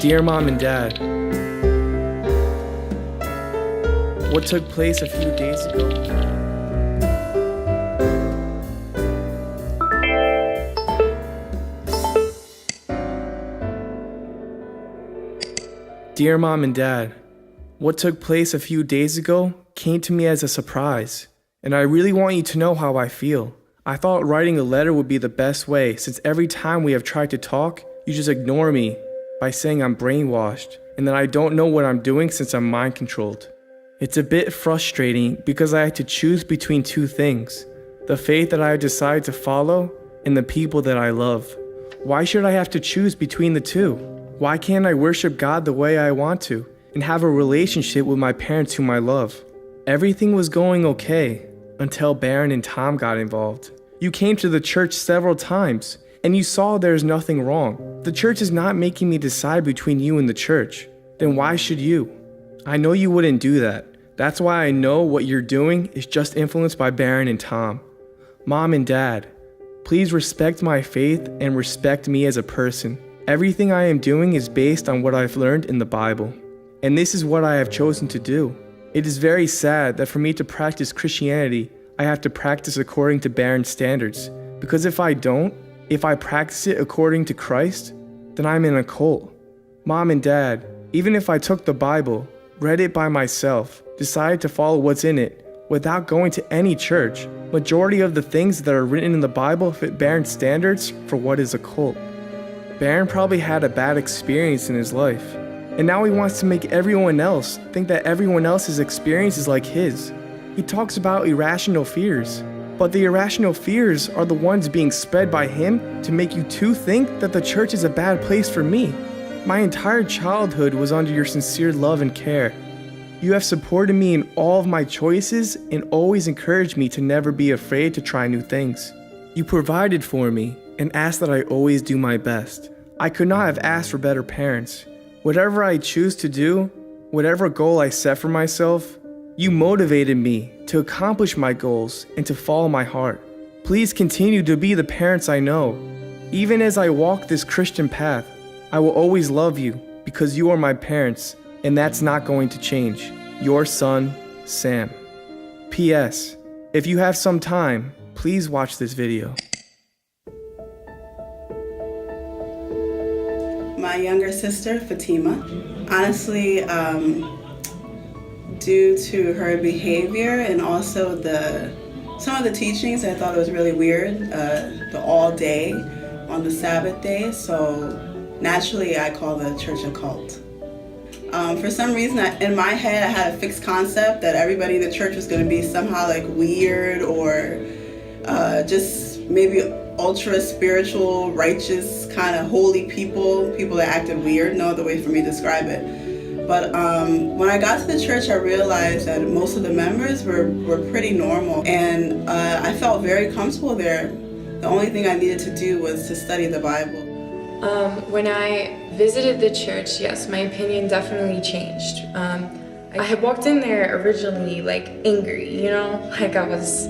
Dear Mom and Dad, what took place a few days ago? Dear Mom and Dad, what took place a few days ago came to me as a surprise, and I really want you to know how I feel. I thought writing a letter would be the best way, since every time we have tried to talk, you just ignore me by saying I'm brainwashed and that I don't know what I'm doing since I'm mind controlled. It's a bit frustrating because I had to choose between two things: the faith that I decided to follow and the people that I love. Why should I have to choose between the two? Why can't I worship God the way I want to and have a relationship with my parents whom I love? Everything was going okay until Baron and Tom got involved. You came to the church several times and you saw there's nothing wrong. The church is not making me decide between you and the church. Then why should you? I know you wouldn't do that. That's why I know what you're doing is just influenced by Baron and Tom. Mom and Dad, please respect my faith and respect me as a person. Everything I am doing is based on what I've learned in the Bible, and this is what I have chosen to do. It is very sad that for me to practice Christianity, I have to practice according to Baron's standards, because if I don't, if I practice it according to Christ, then I'm in a cult. Mom and Dad, even if I took the Bible, read it by myself, decided to follow what's in it, without going to any church, majority of the things that are written in the Bible fit Baron's standards for what is a cult. Baron probably had a bad experience in his life, and now he wants to make everyone else think that everyone else's experience is like his. He talks about irrational fears, but the irrational fears are the ones being spread by him to make you two think that the church is a bad place for me. My entire childhood was under your sincere love and care. You have supported me in all of my choices and always encouraged me to never be afraid to try new things. You provided for me and asked that I always do my best. I could not have asked for better parents. Whatever I choose to do, whatever goal I set for myself, you motivated me to accomplish my goals and to follow my heart. Please continue to be the parents I know. Even as I walk this Christian path, I will always love you because you are my parents, and that's not going to change. Your son, Sam. P.S. If you have some time, please watch this video. My younger sister, Fatima. Honestly, due to her behavior and also some of the teachings, I thought it was really weird, the all day on the Sabbath day. So naturally, I call the church a cult. For some reason, in my head, I had a fixed concept that everybody in the church was going to be somehow like weird or just maybe ultra spiritual, righteous, kind of holy people that acted weird. No other way for me to describe it. But when I got to the church, I realized that most of the members were pretty normal, and I felt very comfortable there. The only thing I needed to do was to study the Bible. When I visited the church, yes, my opinion definitely changed. I had walked in there originally like angry, like I was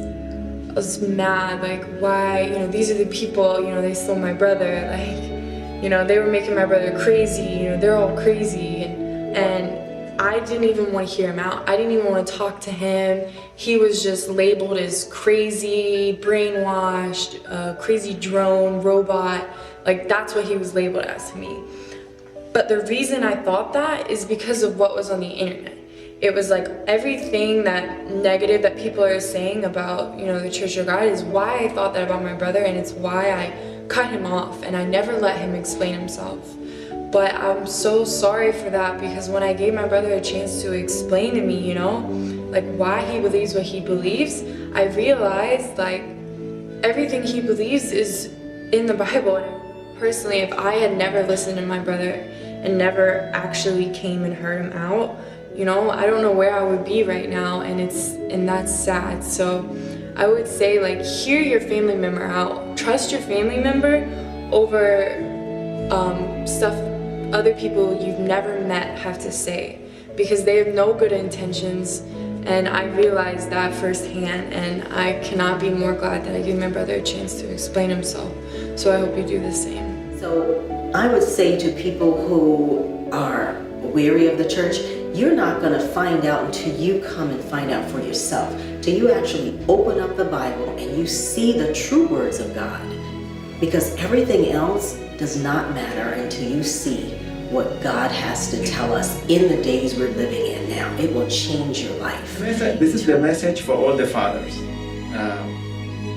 mad, like why, these are the people, they stole my brother, like, they were making my brother crazy, they're all crazy, and I didn't even want to hear him out. I didn't even want to talk to him. He was just labeled as crazy, brainwashed, crazy drone, robot. Like, that's what he was labeled as to me. But the reason I thought that is because of what was on the internet. It was like everything that negative that people are saying about, the Church of God is why I thought that about my brother, and it's why I cut him off and I never let him explain himself. But I'm so sorry for that, because when I gave my brother a chance to explain to me, like why he believes what he believes, I realized like everything he believes is in the Bible. And personally, if I had never listened to my brother and never actually came and heard him out, I don't know where I would be right now, and that's sad. So I would say, like, hear your family member out. Trust your family member over stuff other people you've never met have to say, because they have no good intentions, and I realized that firsthand, and I cannot be more glad that I gave my brother a chance to explain himself. So I hope you do the same. So I would say to people who are weary of the church, you're not going to find out until you come and find out for yourself, till you actually open up the Bible and you see the true words of God. Because everything else does not matter until you see what God has to tell us in the days we're living in now. It will change your life. This is the message for all the fathers.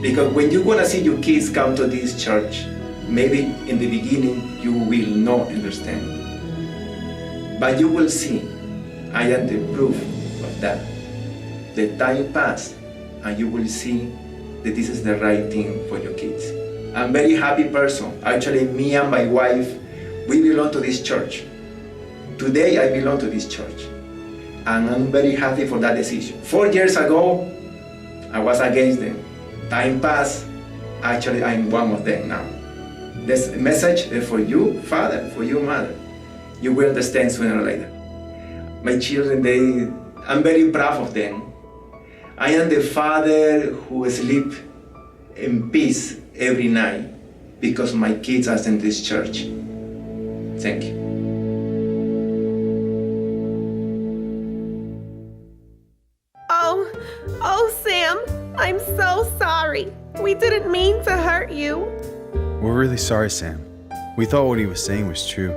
Because when you're going to see your kids come to this church, maybe in the beginning you will not understand. But you will see, I am the proof of that. The time passed and you will see that this is the right thing for your kids. I'm a very happy person. Actually, me and my wife, we belong to this church. Today I belong to this church. And I'm very happy for that decision. 4 years ago, I was against them. Time passed. Actually, I'm one of them now. This message is for you, father, for you, mother. You will understand sooner or later. My children, I'm very proud of them. I am the father who sleeps in peace every night because my kids are in this church. Thank you. Oh, Sam, I'm so sorry. We didn't mean to hurt you. We're really sorry, Sam. We thought what he was saying was true.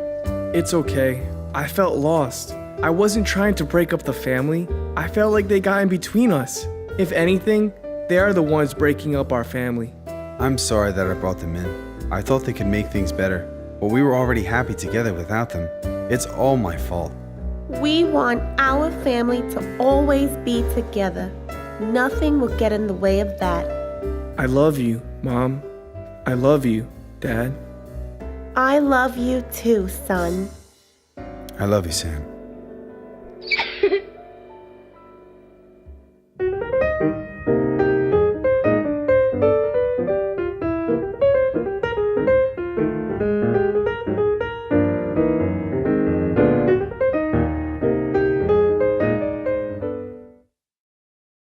It's okay. I felt lost. I wasn't trying to break up the family. I felt like they got in between us. If anything, they are the ones breaking up our family. I'm sorry that I brought them in. I thought they could make things better, but we were already happy together without them. It's all my fault. We want our family to always be together. Nothing will get in the way of that. I love you, Mom. I love you, Dad. I love you too, son. I love you, Sam.